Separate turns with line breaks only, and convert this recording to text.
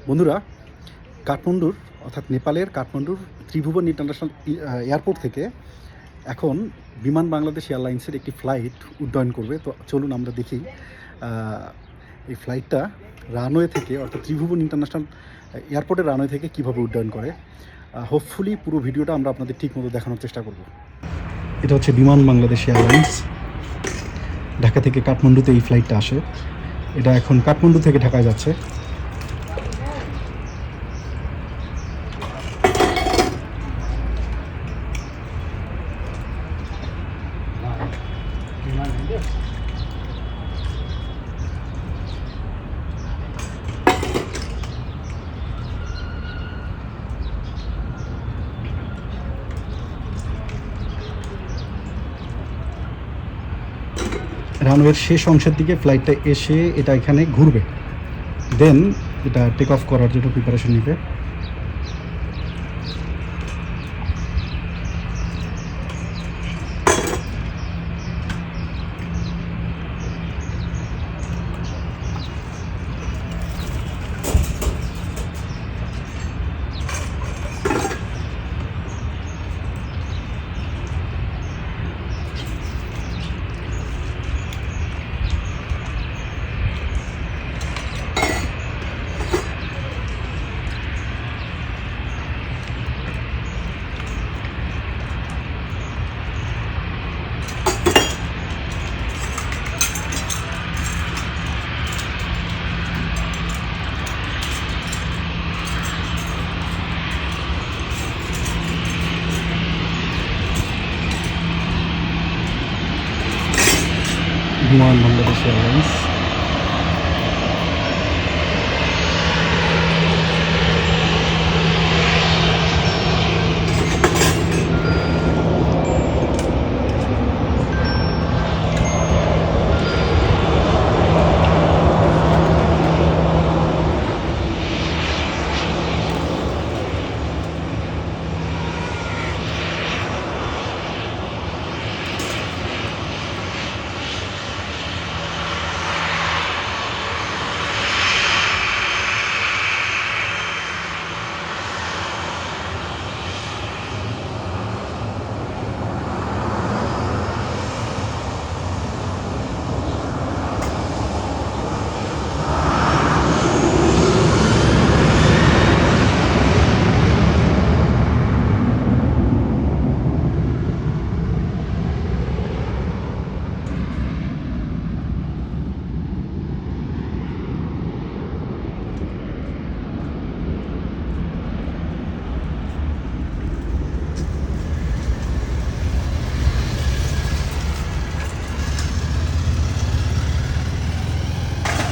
বন্ধুরা, কাঠমান্ডুর অর্থাৎ নেপালের কাঠমান্ডুর ত্রিভুবন ইন্টারন্যাশনাল এয়ারপোর্ট থেকে এখন বিমান বাংলাদেশ এয়ারলাইন্সের একটি ফ্লাইট উড্ডয়ন করবে। তো চলুন আমরা দেখি এই ফ্লাইটটা রানওয়ে থেকে অর্থাৎ ত্রিভুবন ইন্টারন্যাশনাল এয়ারপোর্টের রানওয়ে থেকে কীভাবে উড্ডয়ন করে। হোপফুলি পুরো ভিডিওটা আমরা আপনাদের ঠিকমতো দেখানোর চেষ্টা করব। এটা হচ্ছে বিমান বাংলাদেশ এয়ারলাইন্স। ঢাকা থেকে কাঠমান্ডুতে এই ফ্লাইটটা আসে। এটা এখন কাঠমান্ডু থেকে ঢাকায় যাচ্ছে। রানওয়ের শেষ অংশের দিকে ফ্লাইটটা এসে এটা এখানে ঘুরবে, দেন এটা টেক অফ করার জন্য প্রিপারেশন নেবে। বিমান বাংলাদেশ এয়ারলাইন্স।